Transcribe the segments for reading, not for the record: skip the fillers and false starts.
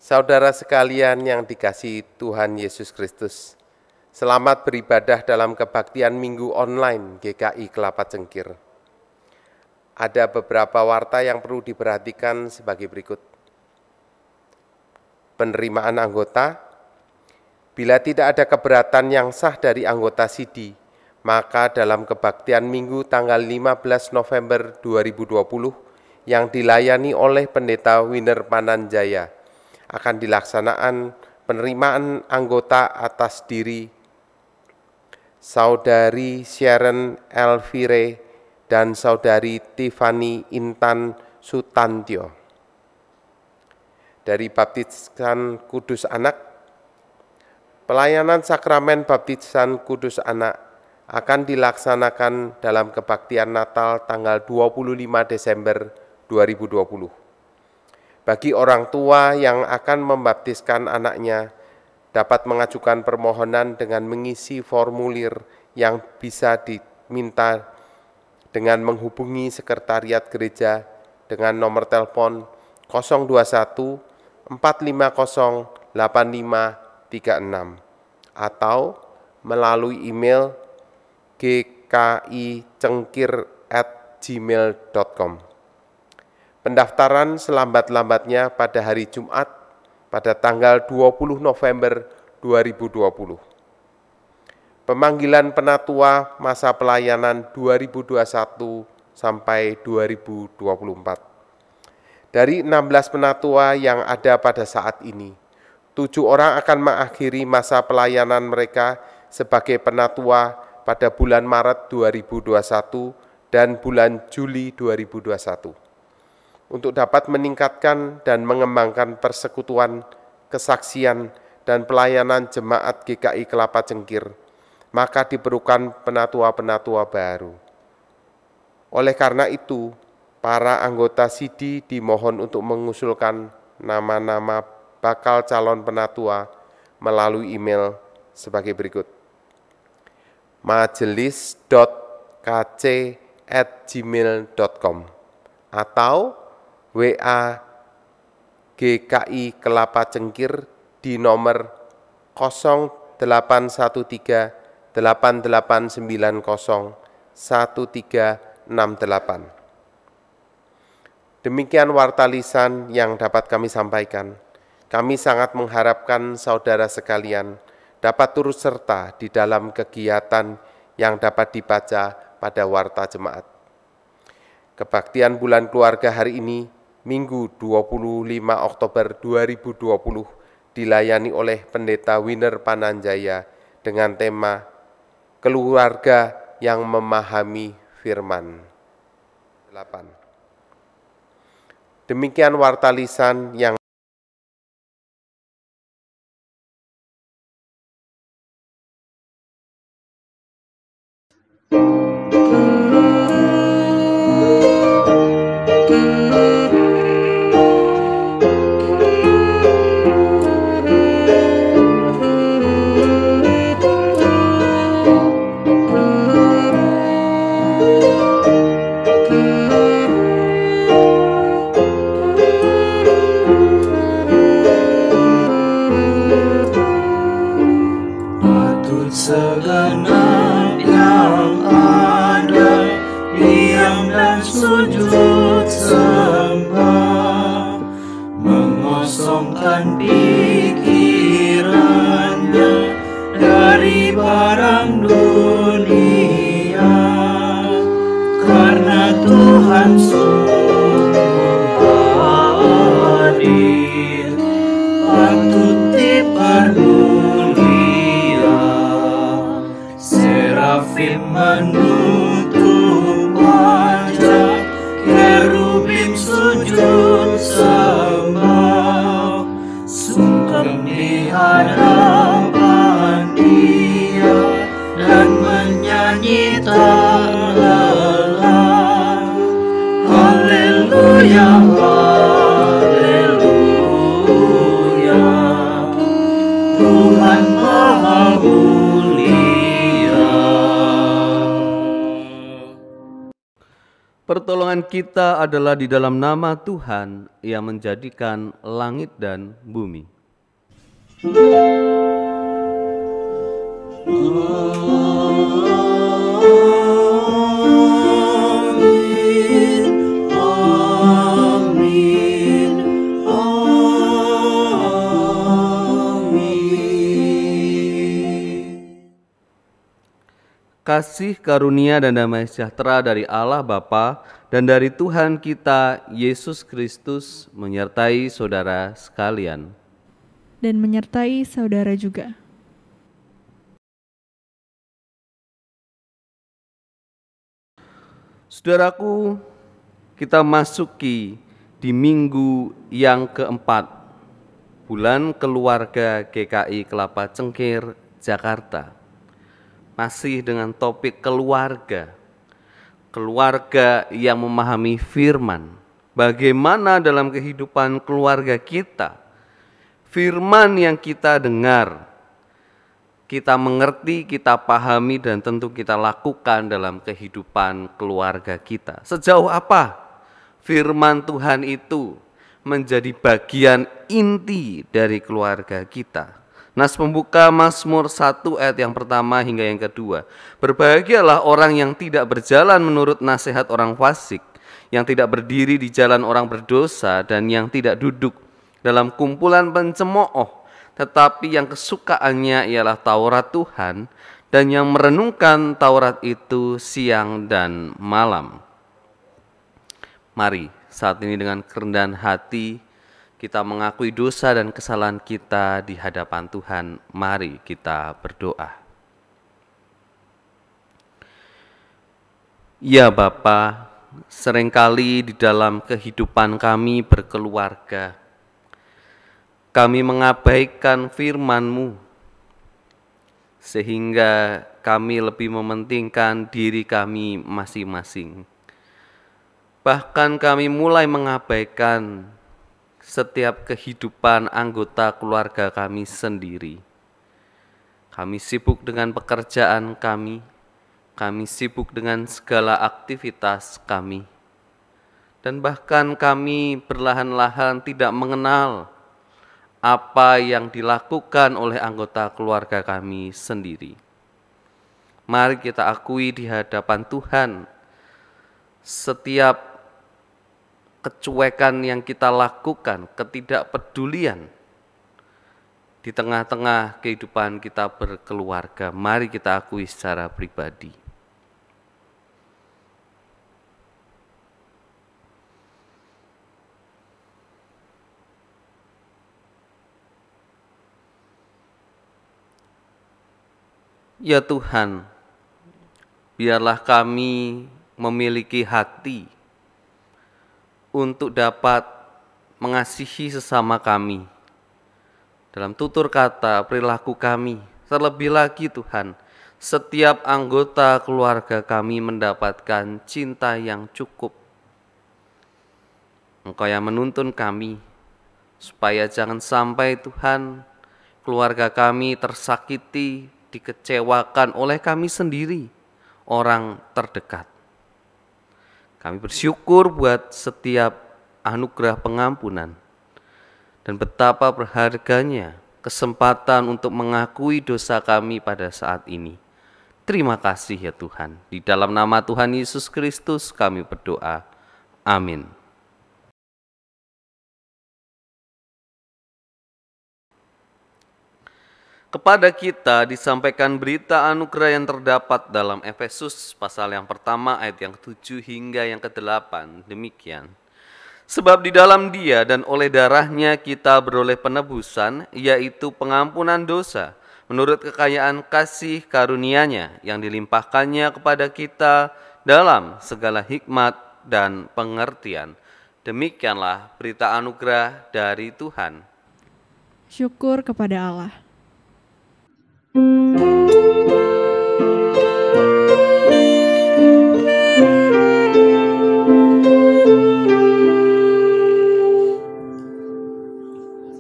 Saudara sekalian yang dikasihi Tuhan Yesus Kristus, selamat beribadah dalam kebaktian Minggu online GKI Kelapa Cengkir. Ada beberapa warta yang perlu diperhatikan sebagai berikut. Penerimaan anggota, bila tidak ada keberatan yang sah dari anggota SIDI, maka dalam kebaktian Minggu tanggal 15 November 2020 yang dilayani oleh Pendeta Winner Pananjaya, akan dilaksanakan penerimaan anggota atas diri Saudari Sharon Elvire dan Saudari Tiffany Intan Sutantyo. Dari Baptisan Kudus Anak, pelayanan sakramen Baptisan Kudus Anak akan dilaksanakan dalam kebaktian Natal tanggal 25 Desember 2020. Bagi orang tua yang akan membaptiskan anaknya, dapat mengajukan permohonan dengan mengisi formulir yang bisa diminta dengan menghubungi Sekretariat Gereja dengan nomor telepon 021 450 8536 atau melalui email gkicengkir@gmail.com. Pendaftaran selambat-lambatnya pada hari Jumat pada tanggal 20 November 2020. Pemanggilan penatua masa pelayanan 2021 sampai 2024. Dari 16 penatua yang ada pada saat ini, 7 orang akan mengakhiri masa pelayanan mereka sebagai penatua pada bulan Maret 2021 dan bulan Juli 2021. Untuk dapat meningkatkan dan mengembangkan persekutuan, kesaksian, dan pelayanan jemaat GKI Kelapa Cengkir, maka diperlukan penatua-penatua baru. Oleh karena itu, para anggota SIDI dimohon untuk mengusulkan nama-nama bakal calon penatua melalui email sebagai berikut: majelis.kc@gmail.com atau WA GKI Kelapa Cengkir di nomor 0813 8890 1368. Demikian warta lisan yang dapat kami sampaikan. Kami sangat mengharapkan saudara sekalian dapat turut serta di dalam kegiatan yang dapat dibaca pada warta jemaat. Kebaktian bulan keluarga hari ini, Minggu 25 Oktober 2020, dilayani oleh Pendeta Winner Pananjaya dengan tema Keluarga yang Memahami Firman. 8. Demikian warta lisan yang segenap yang ada, diam dan sujud sembah, mengosongkan pikirannya dari barang dunia, karena Tuhan sungguh hadir, patut dipermulia. Serafim menutup wajah, kerubim sujud sembah, sungkem di hadapan Dia dan menyanyi tak lelah. Haleluya, haleluya, Tuhan Maha Mulia. Pertolongan kita adalah di dalam nama Tuhan yang menjadikan langit dan bumi. Kasih karunia dan damai sejahtera dari Allah Bapa dan dari Tuhan kita Yesus Kristus menyertai saudara sekalian. Dan menyertai saudara juga. Saudaraku, kita masuki di minggu yang keempat, bulan keluarga GKI Kelapa Cengkir, Jakarta. Masih dengan topik keluarga. Keluarga yang memahami firman. Bagaimana dalam kehidupan keluarga kita, firman yang kita dengar, kita mengerti, kita pahami, dan tentu kita lakukan dalam kehidupan keluarga kita. Sejauh apa firman Tuhan itu menjadi bagian inti dari keluarga kita. Nas pembuka Mazmur 1 ayat yang pertama hingga yang kedua. Berbahagialah orang yang tidak berjalan menurut nasihat orang fasik, yang tidak berdiri di jalan orang berdosa, dan yang tidak duduk dalam kumpulan pencemooh, tetapi yang kesukaannya ialah Taurat Tuhan, dan yang merenungkan Taurat itu siang dan malam. Mari saat ini dengan kerendahan hati kita mengakui dosa dan kesalahan kita di hadapan Tuhan. Mari kita berdoa. Ya Bapa, seringkali di dalam kehidupan kami berkeluarga, kami mengabaikan firman-Mu, sehingga kami lebih mementingkan diri kami masing-masing. Bahkan kami mulai mengabaikan setiap kehidupan anggota keluarga kami sendiri. Kami sibuk dengan pekerjaan kami sibuk dengan segala aktivitas kami, dan bahkan kami perlahan-lahan tidak mengenal apa yang dilakukan oleh anggota keluarga kami sendiri. Mari kita akui di hadapan Tuhan setiap kecuekan yang kita lakukan, ketidakpedulian di tengah-tengah kehidupan kita berkeluarga. Mari kita akui secara pribadi. Ya Tuhan, biarlah kami memiliki hati untuk dapat mengasihi sesama kami dalam tutur kata, perilaku kami. Terlebih lagi Tuhan, setiap anggota keluarga kami mendapatkan cinta yang cukup. Engkau yang menuntun kami, supaya jangan sampai Tuhan, keluarga kami tersakiti, dikecewakan oleh kami sendiri, orang terdekat. Kami bersyukur buat setiap anugerah pengampunan, dan betapa berharganya kesempatan untuk mengakui dosa kami pada saat ini. Terima kasih ya Tuhan. Di dalam nama Tuhan Yesus Kristus kami berdoa. Amin. Kepada kita disampaikan berita anugerah yang terdapat dalam Efesus pasal yang pertama ayat yang ke-7 hingga yang ke-8. Demikian. Sebab di dalam Dia dan oleh darahnya kita beroleh penebusan, yaitu pengampunan dosa, menurut kekayaan kasih karunia-Nya yang dilimpahkannya kepada kita dalam segala hikmat dan pengertian. Demikianlah berita anugerah dari Tuhan. Syukur kepada Allah.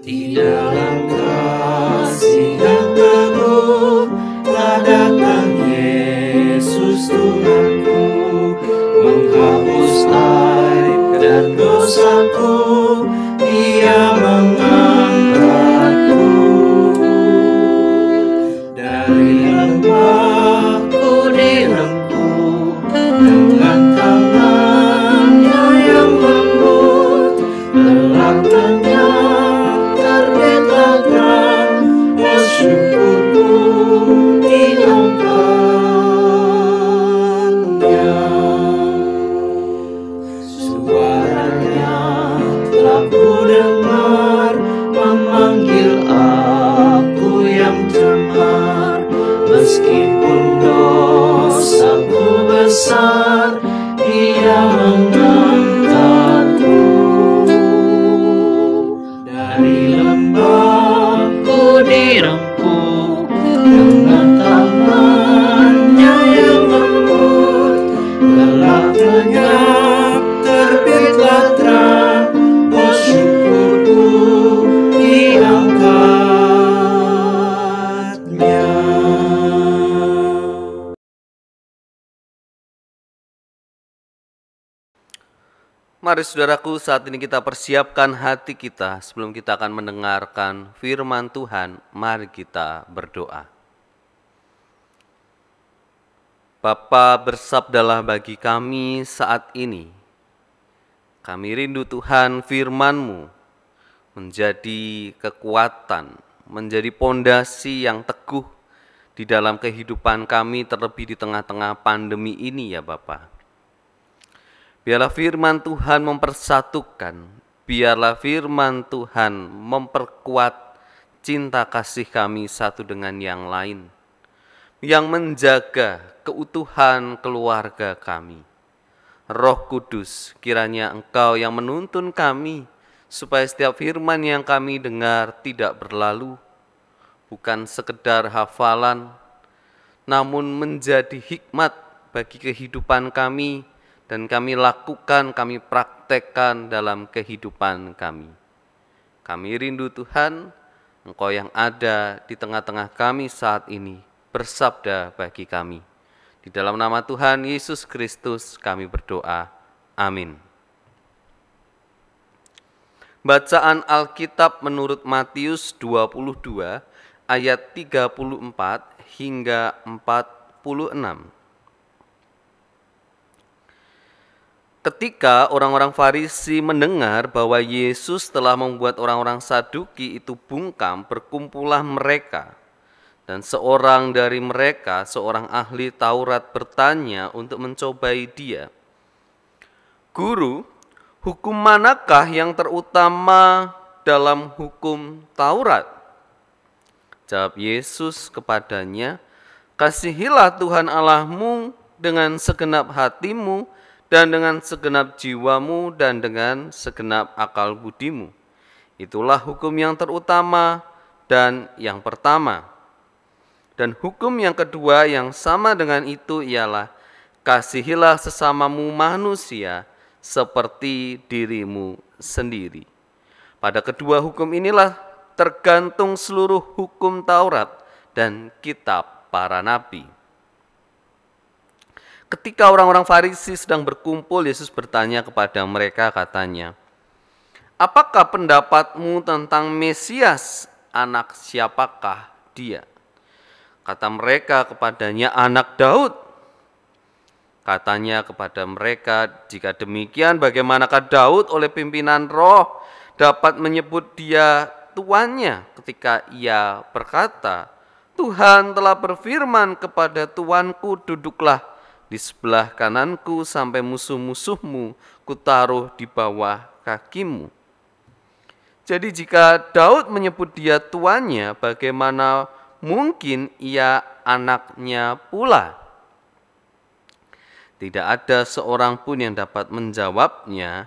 Di dalam kasih yang agung telah datang Yesus Tuhanku, menghapus dosaku, Ia mengangkatku. Dari lembahku direngkuh dengan tangannya yang lembut, kelak lenyap terbitlah terang, bersyukurku diangkatnya. Suaranya telah ku dengar, memanggil aku yang cemar. Meskipun dosaku besar, Ia mengangkatku. Dari lembahku direngkuh dengan tangannya yang lembut, gelap lenyap terbitlah terang, bersyukurku diangkatnya. Mari saudaraku, saat ini kita persiapkan hati kita sebelum kita akan mendengarkan firman Tuhan. Mari kita berdoa. Bapa, bersabdalah bagi kami saat ini. Kami rindu Tuhan, firman-Mu menjadi kekuatan, menjadi pondasi yang teguh di dalam kehidupan kami, terlebih di tengah-tengah pandemi ini ya Bapa. Biarlah firman Tuhan mempersatukan, biarlah firman Tuhan memperkuat cinta kasih kami satu dengan yang lain, yang menjaga keutuhan keluarga kami. Roh Kudus, kiranya Engkau yang menuntun kami, supaya setiap firman yang kami dengar tidak berlalu, bukan sekedar hafalan, namun menjadi hikmat bagi kehidupan kami, dan kami lakukan, kami praktekkan dalam kehidupan kami. Kami rindu Tuhan, Engkau yang ada di tengah-tengah kami saat ini, bersabda bagi kami. Di dalam nama Tuhan Yesus Kristus kami berdoa. Amin. Bacaan Alkitab menurut Matius 22 ayat 34 hingga 46. Ketika orang-orang Farisi mendengar bahwa Yesus telah membuat orang-orang Saduki itu bungkam, berkumpullah mereka. Dan seorang dari mereka, seorang ahli Taurat, bertanya untuk mencobai Dia, "Guru, hukum manakah yang terutama dalam hukum Taurat?" Jawab Yesus kepadanya, "Kasihilah Tuhan Allahmu dengan segenap hatimu, dan dengan segenap jiwamu, dan dengan segenap akal budimu. Itulah hukum yang terutama dan yang pertama. Dan hukum yang kedua yang sama dengan itu ialah, kasihilah sesamamu manusia seperti dirimu sendiri. Pada kedua hukum inilah tergantung seluruh hukum Taurat dan kitab para nabi." Ketika orang-orang Farisi sedang berkumpul, Yesus bertanya kepada mereka, katanya, "Apakah pendapatmu tentang Mesias? Anak siapakah Dia?" Kata mereka kepadanya, "Anak Daud." Katanya kepada mereka, "Jika demikian, bagaimanakah Daud oleh pimpinan Roh dapat menyebut Dia tuannya ketika ia berkata, 'Tuhan telah berfirman kepada Tuanku, duduklah di sebelah kananku sampai musuh-musuhmu kutaruh di bawah kakimu.' Jadi jika Daud menyebut Dia tuannya, bagaimana mungkin ia anaknya pula?" Tidak ada seorang pun yang dapat menjawabnya,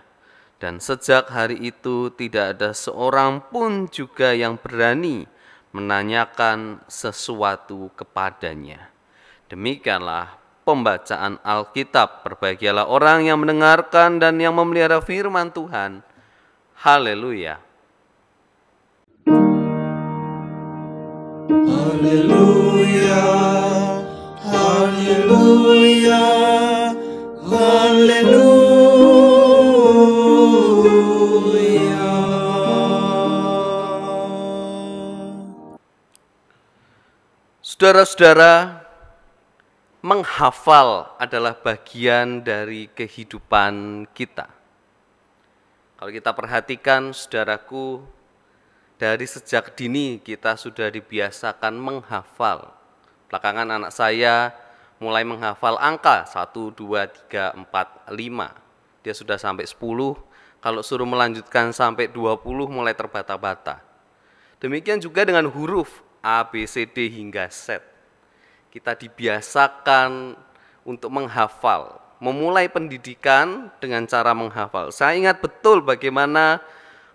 dan sejak hari itu tidak ada seorang pun juga yang berani menanyakan sesuatu kepadanya. Demikianlah pembacaan Alkitab. Berbahagialah orang yang mendengarkan dan yang memelihara firman Tuhan. Haleluya. Haleluya, haleluya, haleluya. Saudara-saudara, menghafal adalah bagian dari kehidupan kita. Kalau kita perhatikan, saudaraku, dari sejak dini kita sudah dibiasakan menghafal. Belakangan anak saya mulai menghafal angka 1, 2, 3, 4, 5. Dia sudah sampai 10, kalau suruh melanjutkan sampai 20 mulai terbata-bata. Demikian juga dengan huruf A, B, C, D hingga Z. Kita dibiasakan untuk menghafal, memulai pendidikan dengan cara menghafal. Saya ingat betul bagaimana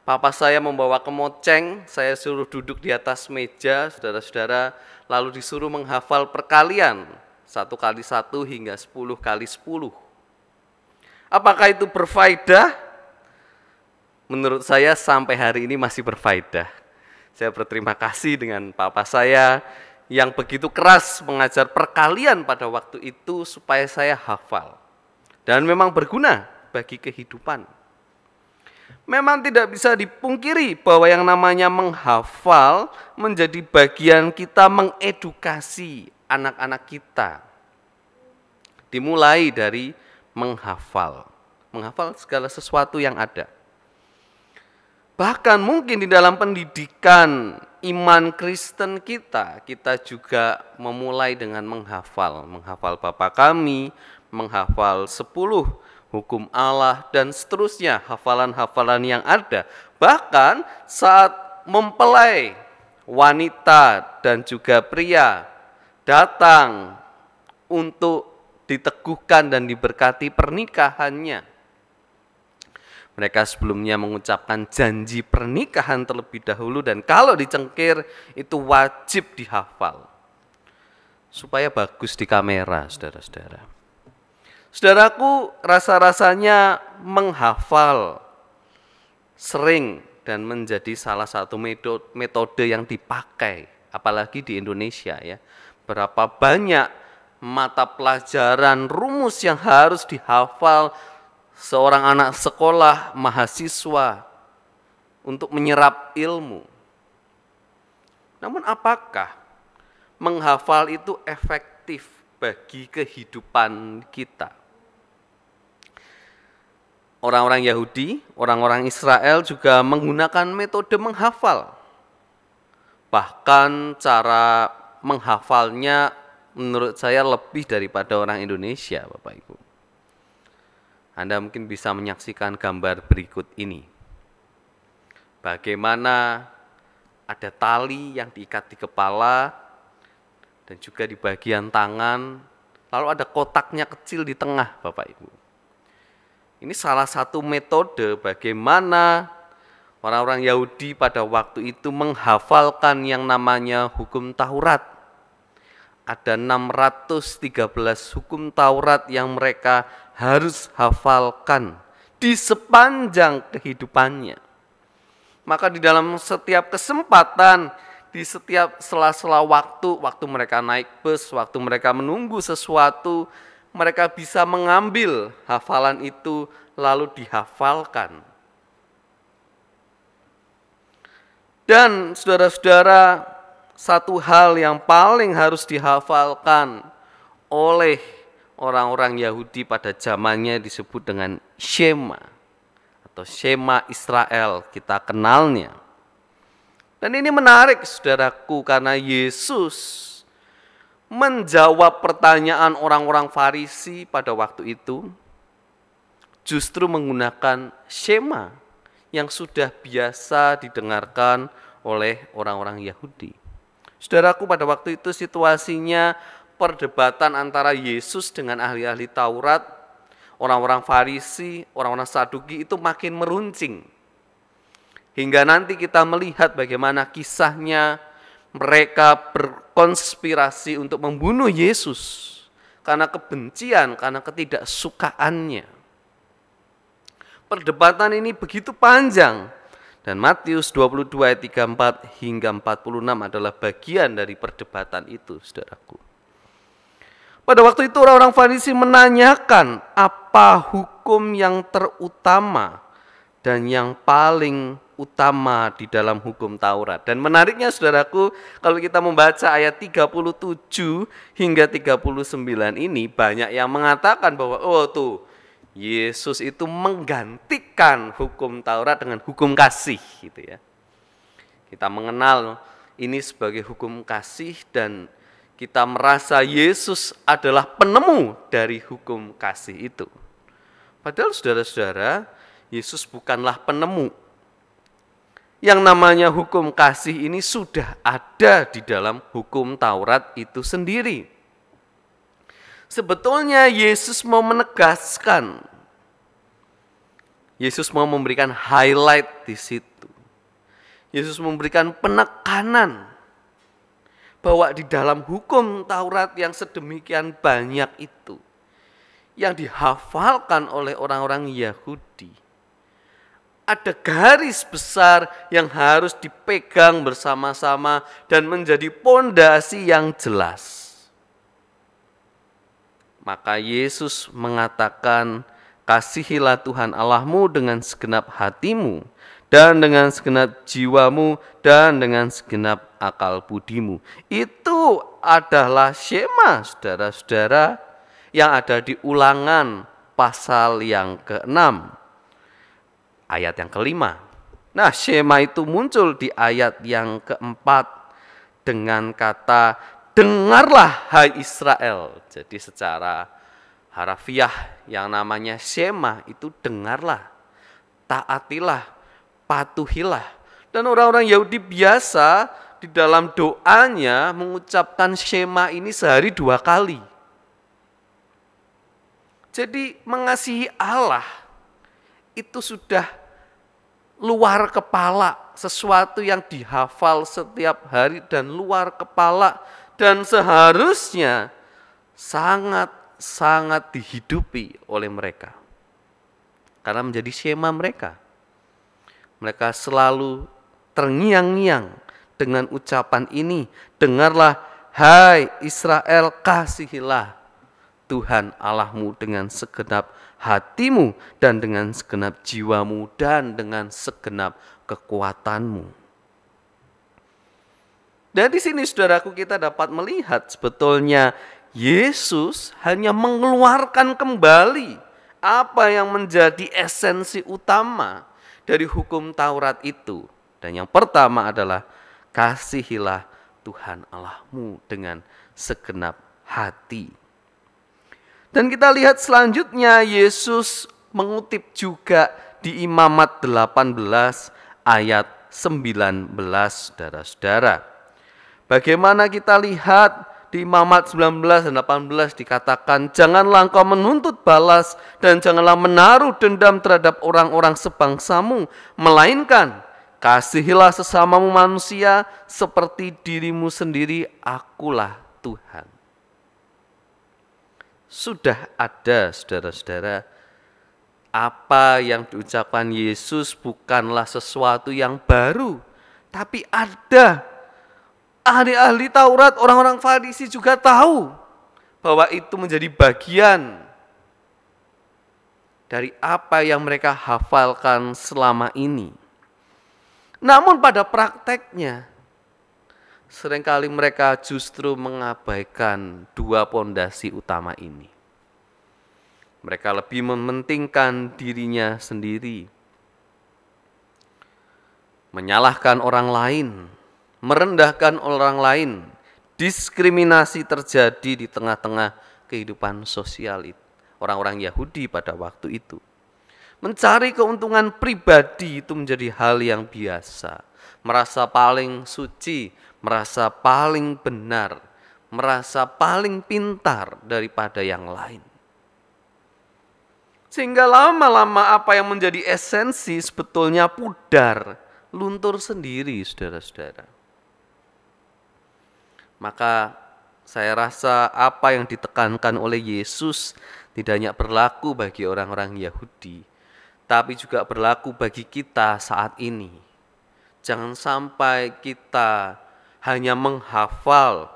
papa saya membawa kemoceng, saya suruh duduk di atas meja, saudara-saudara, lalu disuruh menghafal perkalian, 1 kali 1 hingga 10 kali 10. Apakah itu berfaedah? Menurut saya sampai hari ini masih berfaedah. Saya berterima kasih dengan papa saya yang begitu keras mengajar perkalian pada waktu itu supaya saya hafal. Dan memang berguna bagi kehidupan. Memang tidak bisa dipungkiri bahwa yang namanya menghafal menjadi bagian kita mengedukasi anak-anak kita. Dimulai dari menghafal. Menghafal segala sesuatu yang ada. Bahkan mungkin di dalam pendidikan iman Kristen kita juga memulai dengan menghafal. Menghafal Bapa kami, menghafal 10 hukum Allah, dan seterusnya, hafalan-hafalan yang ada. Bahkan saat mempelai wanita dan juga pria datang untuk diteguhkan dan diberkati pernikahannya, mereka sebelumnya mengucapkan janji pernikahan terlebih dahulu, dan kalau dicengkir itu wajib dihafal supaya bagus di kamera, saudara-saudara. Saudaraku, rasa-rasanya menghafal sering dan menjadi salah satu metode yang dipakai, apalagi di Indonesia ya. Berapa banyak mata pelajaran rumus yang harus dihafal seorang anak sekolah, mahasiswa untuk menyerap ilmu. Namun apakah menghafal itu efektif bagi kehidupan kita? Orang-orang Yahudi, orang-orang Israel juga menggunakan metode menghafal. Bahkan cara menghafalnya menurut saya lebih daripada orang Indonesia, Bapak Ibu. Anda mungkin bisa menyaksikan gambar berikut ini. Bagaimana ada tali yang diikat di kepala dan juga di bagian tangan, lalu ada kotaknya kecil di tengah, Bapak Ibu. Ini salah satu metode bagaimana orang-orang Yahudi pada waktu itu menghafalkan yang namanya hukum Taurat. Ada 613 hukum Taurat yang mereka harus hafalkan di sepanjang kehidupannya. Maka di dalam setiap kesempatan, di setiap sela-sela waktu mereka naik bus, waktu mereka menunggu sesuatu, mereka bisa mengambil hafalan itu lalu dihafalkan. Dan saudara-saudara, satu hal yang paling harus dihafalkan oleh orang-orang Yahudi pada zamannya disebut dengan Shema atau Shema Israel, kita kenalnya. Dan ini menarik saudaraku, karena Yesus menjawab pertanyaan orang-orang Farisi pada waktu itu justru menggunakan Shema yang sudah biasa didengarkan oleh orang-orang Yahudi. Saudaraku, pada waktu itu situasinya perdebatan antara Yesus dengan ahli-ahli Taurat, orang-orang Farisi, orang-orang Saduki itu makin meruncing. Hingga nanti kita melihat bagaimana kisahnya mereka berkonspirasi untuk membunuh Yesus karena kebencian, karena ketidaksukaannya. Perdebatan ini begitu panjang. Dan Matius 22 ayat 34 hingga 46 adalah bagian dari perdebatan itu, saudaraku. Pada waktu itu orang-orang Farisi menanyakan apa hukum yang terutama dan yang paling utama di dalam hukum Taurat. Dan menariknya saudaraku, kalau kita membaca ayat 37 hingga 39 ini, banyak yang mengatakan bahwa oh tuh, Yesus itu menggantikan hukum Taurat dengan hukum kasih gitu ya. Kita mengenal ini sebagai hukum kasih dan kita merasa Yesus adalah penemu dari hukum kasih itu. Padahal saudara-saudara, Yesus bukanlah penemu. Yang namanya hukum kasih ini sudah ada di dalam hukum Taurat itu sendiri. Sebetulnya Yesus mau menegaskan, Yesus mau memberikan highlight di situ. Yesus memberikan penekanan bahwa di dalam hukum Taurat yang sedemikian banyak itu, yang dihafalkan oleh orang-orang Yahudi, ada garis besar yang harus dipegang bersama-sama dan menjadi pondasi yang jelas. Maka Yesus mengatakan, kasihilah Tuhan Allahmu dengan segenap hatimu, dan dengan segenap jiwamu, dan dengan segenap akal budimu. Itu adalah Shema, saudara-saudara, yang ada di Ulangan pasal yang ke-6, ayat yang ke-5. Nah, Shema itu muncul di ayat yang ke-4 dengan kata, dengarlah hai Israel. Jadi secara harafiah yang namanya Shema itu dengarlah, taatilah, patuhilah. Dan orang-orang Yahudi biasa di dalam doanya mengucapkan Shema ini sehari 2 kali. Jadi mengasihi Allah itu sudah luar kepala, sesuatu yang dihafal setiap hari dan luar kepala, dan seharusnya sangat dihidupi oleh mereka. Karena menjadi Shema mereka. Mereka selalu terngiang-ngiang dengan ucapan ini, dengarlah hai Israel, kasihilah Tuhan Allahmu dengan segenap hatimu dan dengan segenap jiwamu dan dengan segenap kekuatanmu. Dan di sini saudaraku kita dapat melihat sebetulnya Yesus hanya mengeluarkan kembali apa yang menjadi esensi utama dari hukum Taurat itu. Dan yang pertama adalah kasihilah Tuhan Allahmu dengan segenap hati. Dan kita lihat selanjutnya Yesus mengutip juga di Imamat 18 ayat 19, saudara-saudara. Bagaimana kita lihat di Imamat 19 dan 18 dikatakan, janganlah engkau menuntut balas dan janganlah menaruh dendam terhadap orang-orang sebangsamu, melainkan kasihilah sesamamu manusia seperti dirimu sendiri, akulah Tuhan. Sudah ada saudara-saudara, apa yang diucapkan Yesus bukanlah sesuatu yang baru, tapi ada. Ahli-ahli Taurat, orang-orang Farisi juga tahu bahwa itu menjadi bagian dari apa yang mereka hafalkan selama ini. Namun pada prakteknya, seringkali mereka justru mengabaikan 2 pondasi utama ini. Mereka lebih mementingkan dirinya sendiri, menyalahkan orang lain, merendahkan orang lain. Diskriminasi terjadi di tengah-tengah kehidupan sosial orang-orang Yahudi pada waktu itu. Mencari keuntungan pribadi itu menjadi hal yang biasa. Merasa paling suci, merasa paling benar, merasa paling pintar daripada yang lain. Sehingga lama-lama apa yang menjadi esensi sebetulnya pudar, luntur sendiri, saudara-saudara. Maka saya rasa apa yang ditekankan oleh Yesus tidak hanya berlaku bagi orang-orang Yahudi, tapi juga berlaku bagi kita saat ini. Jangan sampai kita hanya menghafal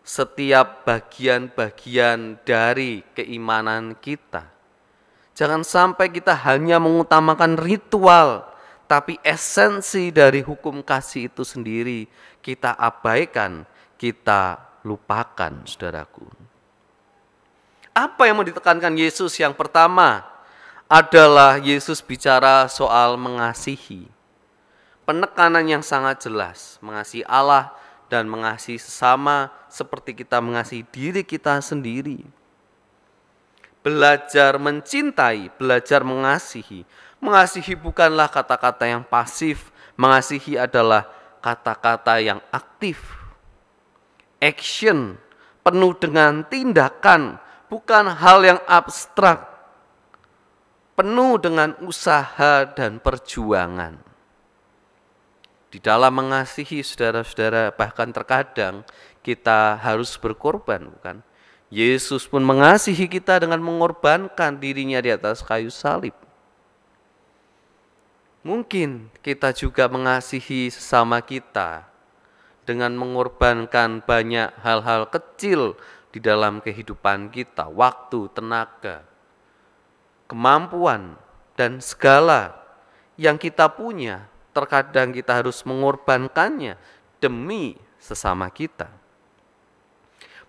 setiap bagian-bagian dari keimanan kita. Jangan sampai kita hanya mengutamakan ritual tapi esensi dari hukum kasih itu sendiri kita abaikan, kita lupakan, saudaraku. Apa yang mau ditekankan Yesus? Yang pertama adalah Yesus bicara soal mengasihi. Penekanan yang sangat jelas, mengasihi Allah dan mengasihi sesama seperti kita mengasihi diri kita sendiri. Belajar mencintai, belajar mengasihi. Mengasihi bukanlah kata-kata yang pasif, mengasihi adalah kata-kata yang aktif. Action, penuh dengan tindakan, bukan hal yang abstrak. Penuh dengan usaha dan perjuangan. Di dalam mengasihi, saudara-saudara, bahkan terkadang kita harus berkorban, bukan? Yesus pun mengasihi kita dengan mengorbankan dirinya di atas kayu salib. Mungkin kita juga mengasihi sesama kita dengan mengorbankan banyak hal-hal kecil di dalam kehidupan kita, waktu, tenaga, kemampuan, dan segala yang kita punya. Terkadang kita harus mengorbankannya demi sesama kita.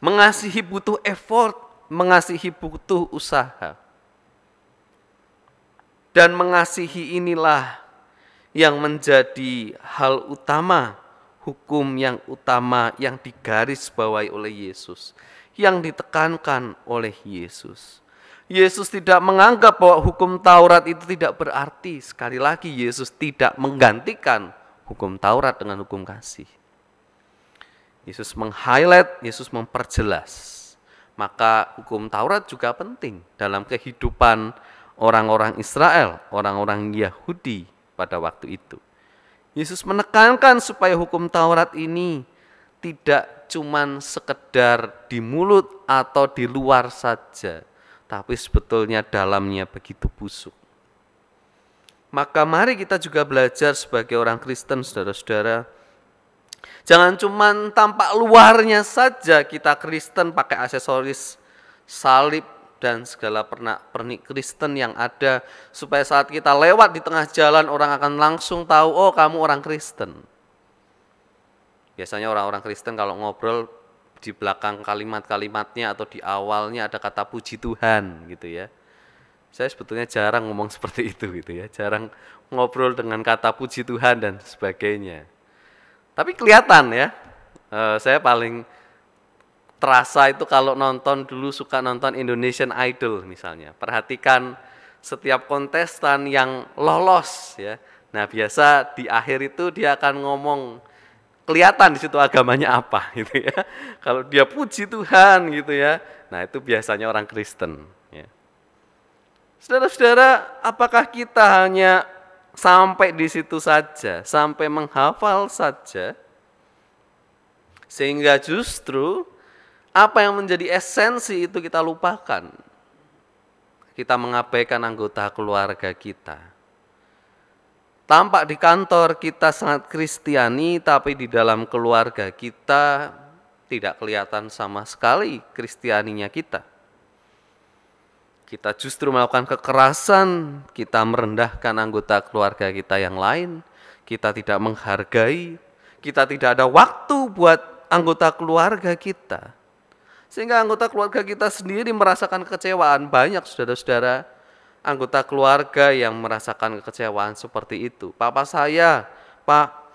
Mengasihi butuh effort, mengasihi butuh usaha. Dan mengasihi inilah yang menjadi hal utama, hukum yang utama yang digarisbawahi oleh Yesus, yang ditekankan oleh Yesus. Yesus tidak menganggap bahwa hukum Taurat itu tidak berarti. Sekali lagi, Yesus tidak menggantikan hukum Taurat dengan hukum kasih. Yesus meng-highlight, Yesus memperjelas. Maka hukum Taurat juga penting dalam kehidupan orang-orang Israel, orang-orang Yahudi pada waktu itu. Yesus menekankan supaya hukum Taurat ini tidak cuman sekedar di mulut atau di luar saja, tapi sebetulnya dalamnya begitu busuk. Maka mari kita juga belajar sebagai orang Kristen, saudara-saudara. Jangan cuma tampak luarnya saja kita Kristen pakai aksesoris salib dan segala pernak-pernik Kristen yang ada, supaya saat kita lewat di tengah jalan orang akan langsung tahu, oh kamu orang Kristen. Biasanya orang-orang Kristen kalau ngobrol di belakang kalimat-kalimatnya atau di awalnya ada kata puji Tuhan gitu ya. Saya sebetulnya jarang ngomong seperti itu gitu ya, jarang ngobrol dengan kata puji Tuhan dan sebagainya. Tapi kelihatan ya, saya paling terasa itu kalau nonton, dulu suka nonton Indonesian Idol misalnya. Perhatikan setiap kontestan yang lolos ya. Nah biasa di akhir itu dia akan ngomong, kelihatan di situ agamanya apa gitu ya. Kalau dia puji Tuhan gitu ya, nah itu biasanya orang Kristen. Ya. Saudara-saudara, apakah kita hanya sampai di situ saja, sampai menghafal saja, sehingga justru apa yang menjadi esensi itu kita lupakan. Kita mengabaikan anggota keluarga kita. Tampak di kantor kita sangat Kristiani, tapi di dalam keluarga kita tidak kelihatan sama sekali Kristianinya kita. Kita justru melakukan kekerasan, kita merendahkan anggota keluarga kita yang lain, kita tidak menghargai, kita tidak ada waktu buat anggota keluarga kita. Sehingga anggota keluarga kita sendiri merasakan kekecewaan. Banyak saudara-saudara anggota keluarga yang merasakan kekecewaan seperti itu. Papa saya, Pak,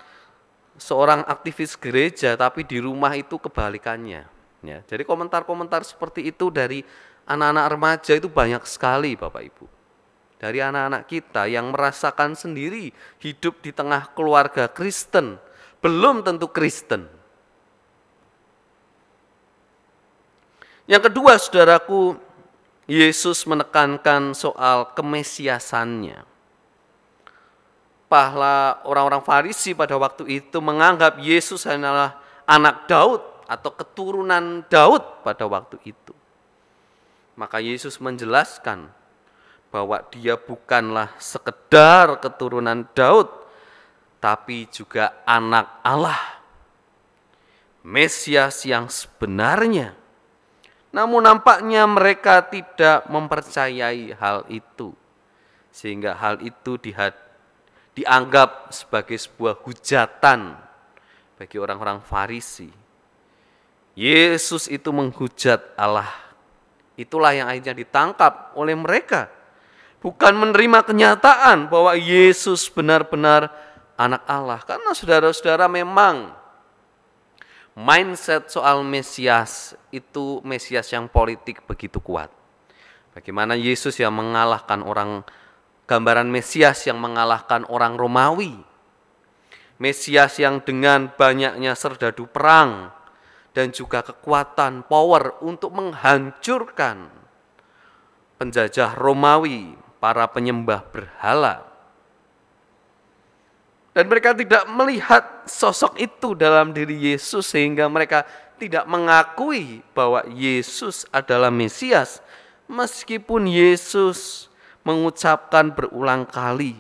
seorang aktivis gereja, tapi di rumah itu kebalikannya. Ya, jadi komentar-komentar seperti itu dari anak-anak remaja itu banyak sekali, Bapak Ibu. Dari anak-anak kita yang merasakan sendiri hidup di tengah keluarga Kristen, belum tentu Kristen. Yang kedua, saudaraku, Yesus menekankan soal kemesiasannya. Pahala orang-orang Farisi pada waktu itu menganggap Yesus adalah anak Daud atau keturunan Daud pada waktu itu. Maka Yesus menjelaskan bahwa dia bukanlah sekedar keturunan Daud, tapi juga anak Allah, Mesias yang sebenarnya. Namun nampaknya mereka tidak mempercayai hal itu, sehingga hal itu dianggap sebagai sebuah hujatan bagi orang-orang Farisi. Yesus itu menghujat Allah. Itulah yang akhirnya ditangkap oleh mereka. Bukan menerima kenyataan bahwa Yesus benar-benar anak Allah. Karena saudara-saudara memang mindset soal Mesias itu Mesias yang politik begitu kuat. Bagaimana Yesus yang mengalahkan gambaran Mesias yang mengalahkan orang Romawi. Mesias yang dengan banyaknya serdadu perang dan juga kekuatan power untuk menghancurkan penjajah Romawi, para penyembah berhala. Dan mereka tidak melihat sosok itu dalam diri Yesus sehingga mereka tidak mengakui bahwa Yesus adalah Mesias. Meskipun Yesus mengucapkan berulang kali,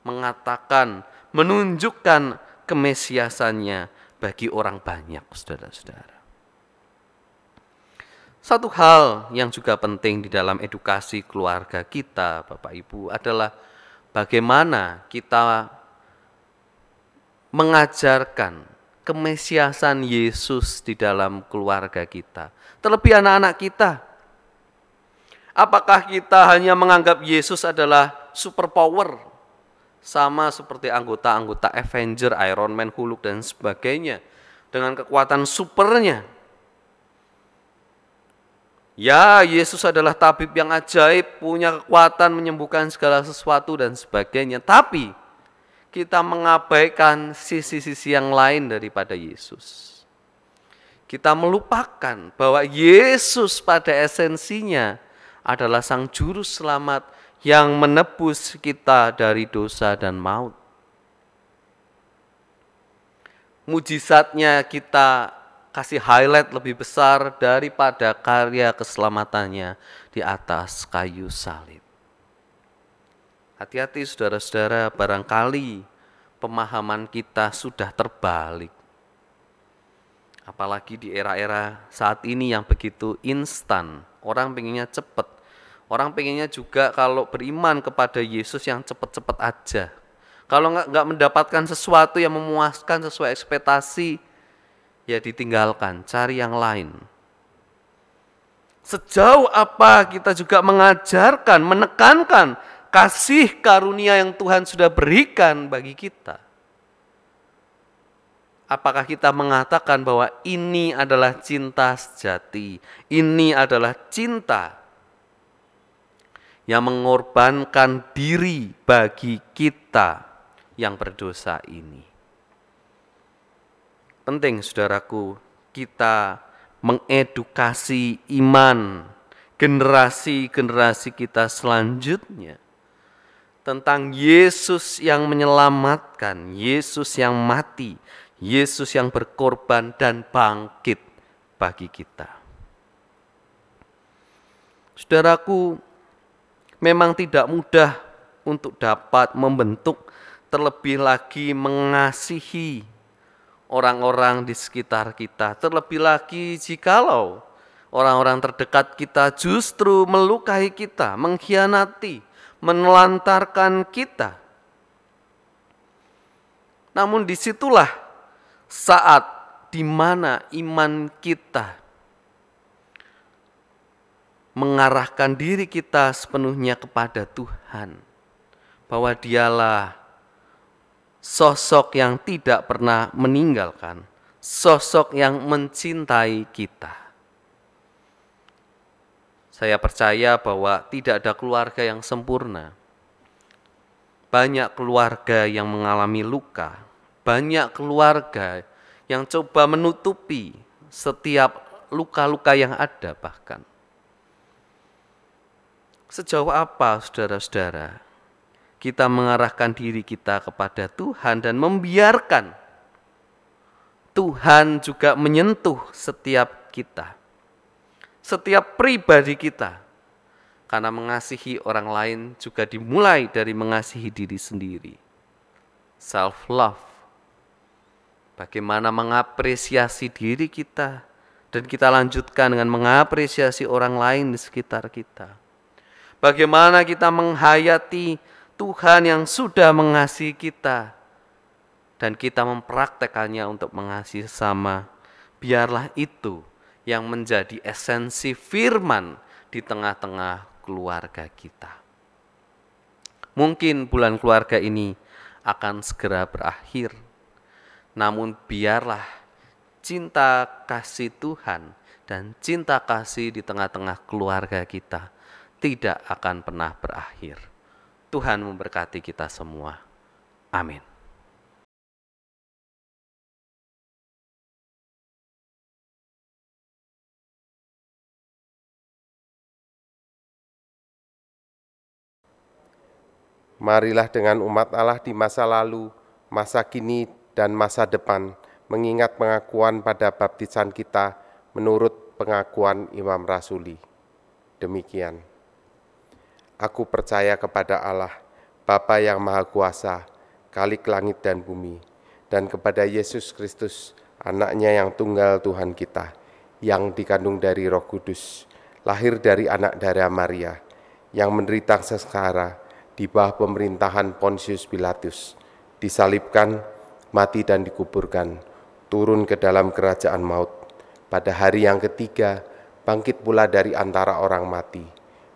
mengatakan, menunjukkan kemesiasannya bagi orang banyak, saudara-saudara. Satu hal yang juga penting di dalam edukasi keluarga kita, Bapak Ibu, adalah bagaimana kita mengajarkan kemesiasan Yesus di dalam keluarga kita, terlebih anak-anak kita. Apakah kita hanya menganggap Yesus adalah superpower, sama seperti anggota-anggota Avenger, Iron Man, Hulk, dan sebagainya, dengan kekuatan supernya? Ya, Yesus adalah tabib yang ajaib, punya kekuatan menyembuhkan segala sesuatu dan sebagainya. Tapi kita mengabaikan sisi-sisi yang lain daripada Yesus. Kita melupakan bahwa Yesus pada esensinya adalah Sang Juru Selamat yang menebus kita dari dosa dan maut. Mujizatnya kita kasih highlight lebih besar daripada karya keselamatannya di atas kayu salib. Hati-hati saudara-saudara, barangkali pemahaman kita sudah terbalik. Apalagi di era-era saat ini yang begitu instan, orang pengennya cepat. Orang pengennya juga kalau beriman kepada Yesus yang cepat-cepat aja. Kalau nggak mendapatkan sesuatu yang memuaskan sesuai ekspektasi, ya ditinggalkan, cari yang lain. Sejauh apa kita juga mengajarkan, menekankan kasih karunia yang Tuhan sudah berikan bagi kita? Apakah kita mengatakan bahwa ini adalah cinta sejati, ini adalah cinta yang mengorbankan diri bagi kita yang berdosa ini? Penting saudaraku, kita mengedukasi iman generasi-generasi kita selanjutnya tentang Yesus yang menyelamatkan, Yesus yang mati, Yesus yang berkorban dan bangkit bagi kita. Saudaraku, memang tidak mudah untuk dapat membentuk, terlebih lagi mengasihi orang-orang di sekitar kita. Terlebih lagi jikalau orang-orang terdekat kita justru melukai kita, mengkhianati, menelantarkan kita. Namun disitulah saat di mana iman kita mengarahkan diri kita sepenuhnya kepada Tuhan, bahwa Dialah sosok yang tidak pernah meninggalkan, sosok yang mencintai kita. Saya percaya bahwa tidak ada keluarga yang sempurna. Banyak keluarga yang mengalami luka, banyak keluarga yang coba menutupi setiap luka-luka yang ada bahkan. Sejauh apa saudara-saudara kita mengarahkan diri kita kepada Tuhan dan membiarkan Tuhan juga menyentuh setiap kita, setiap pribadi kita. Karena mengasihi orang lain juga dimulai dari mengasihi diri sendiri. Self-love. Bagaimana mengapresiasi diri kita dan kita lanjutkan dengan mengapresiasi orang lain di sekitar kita. Bagaimana kita menghayati Tuhan yang sudah mengasihi kita dan kita mempraktekannya untuk mengasihi sesama. Biarlah itu yang menjadi esensi firman di tengah-tengah keluarga kita. Mungkin bulan keluarga ini akan segera berakhir, namun biarlah cinta kasih Tuhan dan cinta kasih di tengah-tengah keluarga kita tidak akan pernah berakhir. Tuhan memberkati kita semua. Amin. Marilah dengan umat Allah di masa lalu, masa kini, dan masa depan, mengingat pengakuan pada baptisan kita menurut pengakuan Imam Rasuli. Demikian. Aku percaya kepada Allah, Bapa yang Maha Kuasa, Khalik langit dan bumi, dan kepada Yesus Kristus, anaknya yang tunggal Tuhan kita, yang dikandung dari Roh Kudus, lahir dari anak darah Maria, yang menderita sengsara di bawah pemerintahan Pontius Pilatus, disalibkan, mati dan dikuburkan, turun ke dalam kerajaan maut. Pada hari yang ketiga, bangkit pula dari antara orang mati,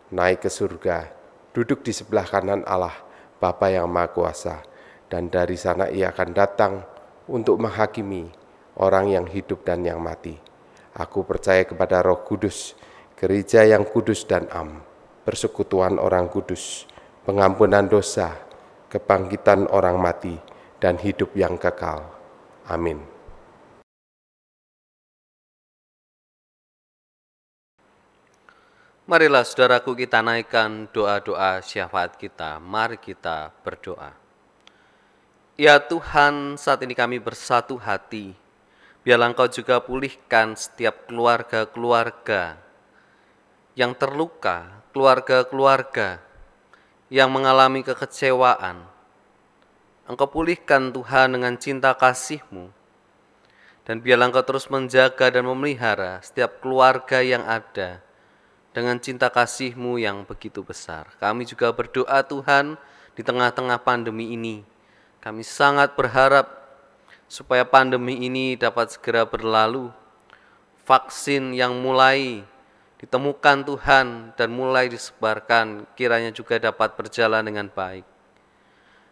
naik ke surga, duduk di sebelah kanan Allah, Bapa yang Maha Kuasa, dan dari sana ia akan datang untuk menghakimi orang yang hidup dan yang mati. Aku percaya kepada Roh Kudus, gereja yang kudus dan am, persekutuan orang kudus, pengampunan dosa, kebangkitan orang mati, dan hidup yang kekal. Amin. Marilah saudaraku kita naikkan doa-doa syafaat kita. Mari kita berdoa. Ya Tuhan, saat ini kami bersatu hati. Biarlah Engkau juga pulihkan setiap keluarga-keluarga yang terluka, keluarga-keluarga yang mengalami kekecewaan. Engkau pulihkan Tuhan dengan cinta kasih-Mu. Dan biarlah Engkau terus menjaga dan memelihara setiap keluarga yang ada dengan cinta kasih-Mu yang begitu besar. Kami juga berdoa Tuhan di tengah-tengah pandemi ini. Kami sangat berharap supaya pandemi ini dapat segera berlalu. Vaksin yang mulai ditemukan Tuhan dan mulai disebarkan kiranya juga dapat berjalan dengan baik.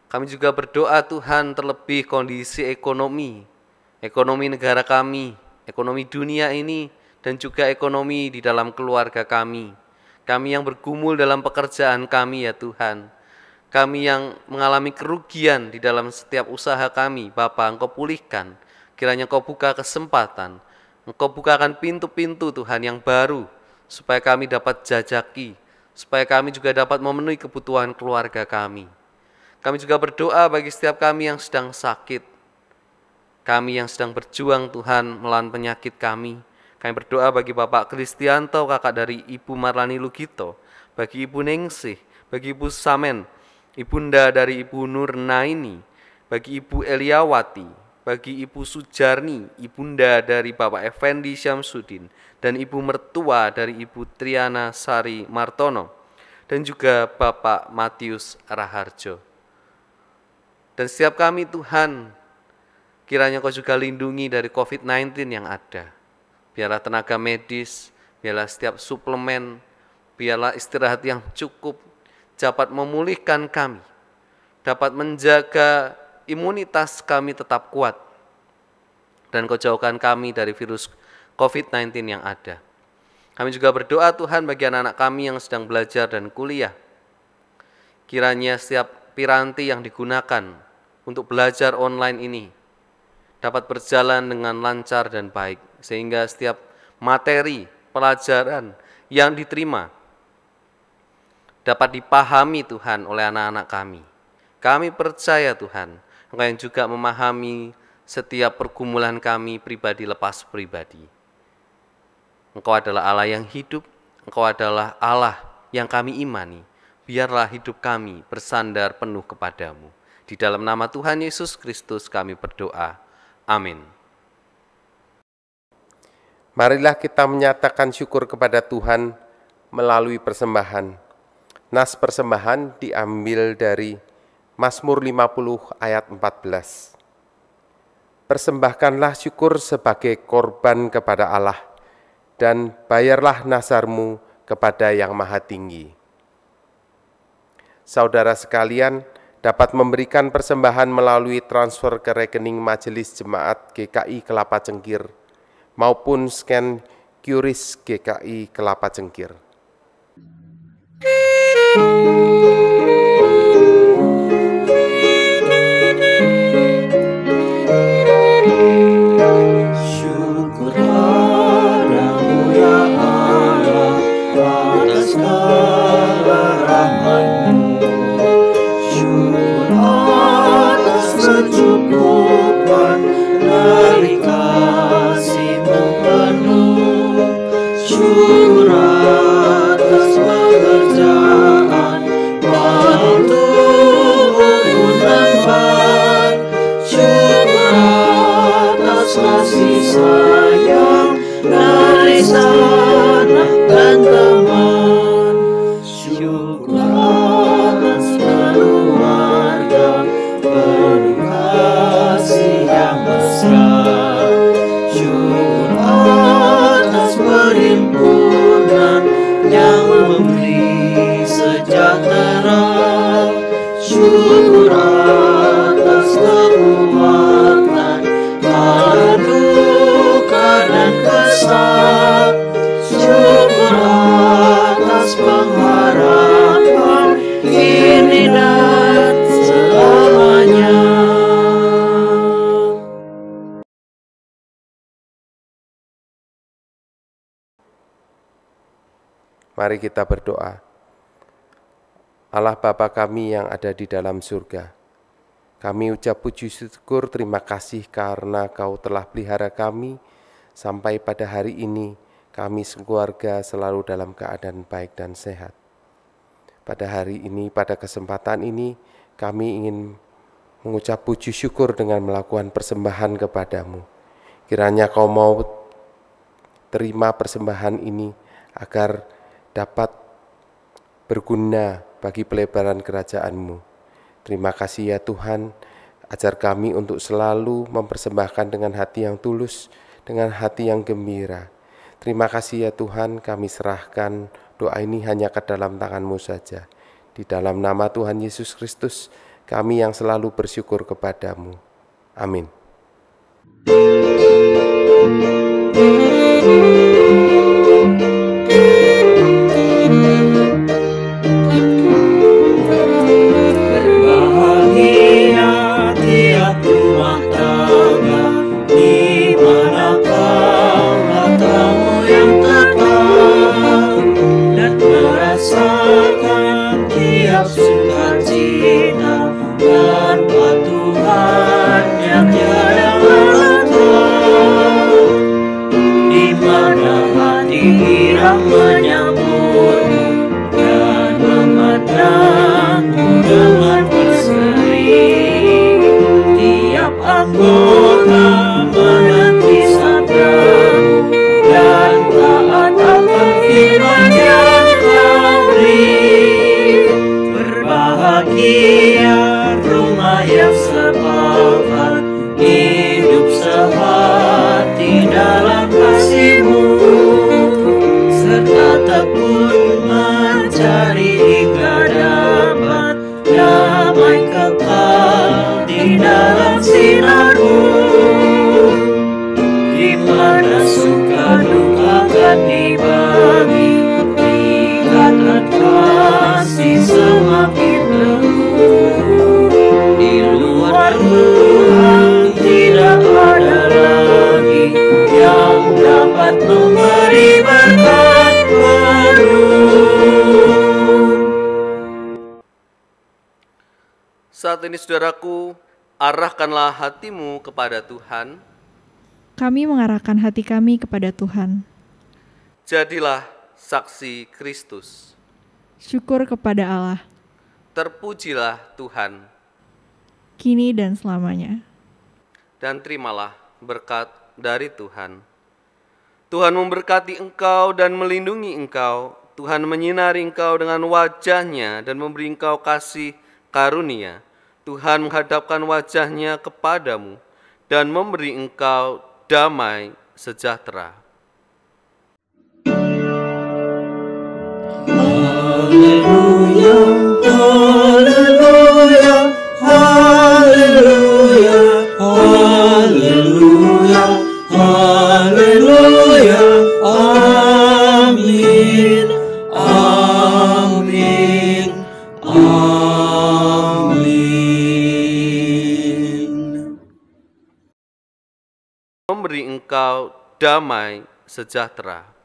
Kami juga berdoa Tuhan terlebih kondisi ekonomi negara kami, ekonomi dunia ini, dan juga ekonomi di dalam keluarga kami. Kami yang bergumul dalam pekerjaan kami ya Tuhan. Kami yang mengalami kerugian di dalam setiap usaha kami. Bapa, Engkau pulihkan. Kiranya Engkau buka kesempatan. Engkau bukakan pintu-pintu Tuhan yang baru, supaya kami dapat jajaki, supaya kami juga dapat memenuhi kebutuhan keluarga kami. Kami juga berdoa bagi setiap kami yang sedang sakit, kami yang sedang berjuang Tuhan melawan penyakit kami. Kami berdoa bagi Bapak Kristianto, kakak dari Ibu Marlani Lugito, bagi Ibu Ningsih, bagi Ibu Samen, Ibunda dari Ibu Nur Naini, bagi Ibu Eliawati, bagi Ibu Sujarni, Ibunda dari Bapak Effendi Syamsuddin, dan Ibu Mertua dari Ibu Triana Sari Martono, dan juga Bapak Matius Raharjo. Dan setiap kami Tuhan, kiranya Kau juga lindungi dari COVID-19 yang ada. Biarlah tenaga medis, biarlah setiap suplemen, biarlah istirahat yang cukup dapat memulihkan kami, dapat menjaga imunitas kami tetap kuat, dan Kau jauhkan kami dari virus COVID-19 yang ada. Kami juga berdoa Tuhan bagi anak-anak kami yang sedang belajar dan kuliah. Kiranya setiap piranti yang digunakan untuk belajar online ini dapat berjalan dengan lancar dan baik, sehingga setiap materi pelajaran yang diterima dapat dipahami Tuhan oleh anak-anak kami. Kami percaya Tuhan, Engkau yang juga memahami setiap pergumulan kami pribadi lepas pribadi. Engkau adalah Allah yang hidup, Engkau adalah Allah yang kami imani. Biarlah hidup kami bersandar penuh kepadamu. Di dalam nama Tuhan Yesus Kristus kami berdoa. Amin. Marilah kita menyatakan syukur kepada Tuhan melalui persembahan. Nas persembahan diambil dari Mazmur 50 ayat 14. Persembahkanlah syukur sebagai korban kepada Allah, dan bayarlah nazarmu kepada Yang Maha Tinggi. Saudara sekalian dapat memberikan persembahan melalui transfer ke rekening Majelis Jemaat GKI Kelapa Cengkir maupun scan QRIS GKI Kelapa Cengkir. Syukur padamu ya Allah atas segala rahmat-Mu. Syukur atas kecukupan dari kasih-Mu penuh. Syukur atas pekerjaan walau tubuhku lemah. Syukur atas kasih sayang dari sanak dan teman. Syukur atas keluarga penuh kasih yang mesra. Syukur atas perhimpunan yang memberi sejahtera. Syukur atas kekuatan pada duka dan kesal. Syukur atas pengharapan kini dan selamanya. Mari kita berdoa. Allah Bapa kami yang ada di dalam surga, kami ucap puji syukur terima kasih karena Kau telah pelihara kami sampai pada hari ini. Kami sekeluarga selalu dalam keadaan baik dan sehat. Pada hari ini, pada kesempatan ini, kami ingin mengucap puji syukur dengan melakukan persembahan kepadamu. Kiranya Kau mau terima persembahan ini agar dapat berguna bagi pelebaran kerajaan-Mu. Terima kasih ya Tuhan, ajar kami untuk selalu mempersembahkan dengan hati yang tulus, dengan hati yang gembira. Terima kasih ya Tuhan, kami serahkan doa ini hanya ke dalam tangan-Mu saja. Di dalam nama Tuhan Yesus Kristus, kami yang selalu bersyukur kepadamu. Amin. Berbahagia tiap rumah tangga di mana Kaulah tamu yang tetap, dan merasakan tiap sukacita tanpa Tuhan yang tiada menetap. Di mana hati hirang menyambutmu dan memandangmu dengan berseri. Tiap anggota menanti sabdamu dan taat akan firman yang Kau beri. Berbahagia rumah yang sepakat, hidup sehati dalam kasih-Mu, serta tekun mencari hingga dapat damai kekal di dalam sinar-Mu. Di mana suka duka akan dibagi, ikatan kasih semakin teguh. Di luar Tuhan tidak ada lagi yang dapat memberi berkat penuh. Saat ini saudaraku, arahkanlah hatimu kepada Tuhan. Kami mengarahkan hati kami kepada Tuhan. Jadilah saksi Kristus. Syukur kepada Allah, Terpujilah Tuhan, kini dan selamanya. dan terimalah berkat dari Tuhan. Tuhan memberkati engkau dan melindungi engkau. Tuhan menyinari engkau dengan wajah-Nya dan memberi engkau kasih karunia. Tuhan menghadapkan wajah-Nya kepadamu dan memberi engkau damai sejahtera. Haleluya, haleluya, haleluya, haleluya, haleluya, amin, amin, amin. Memberi engkau damai sejahtera.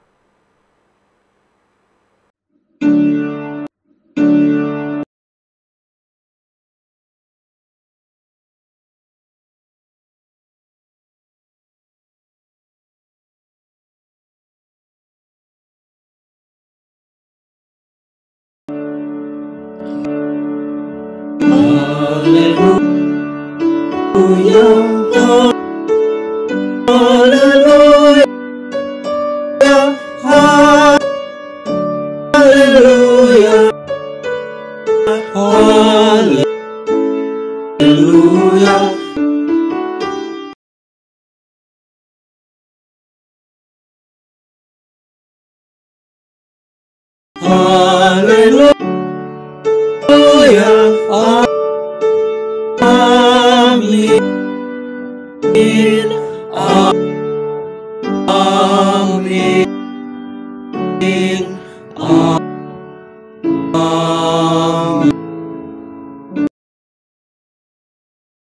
Haleluya, haleluya, haleluya, haleluya. Haleluya, amin, amin.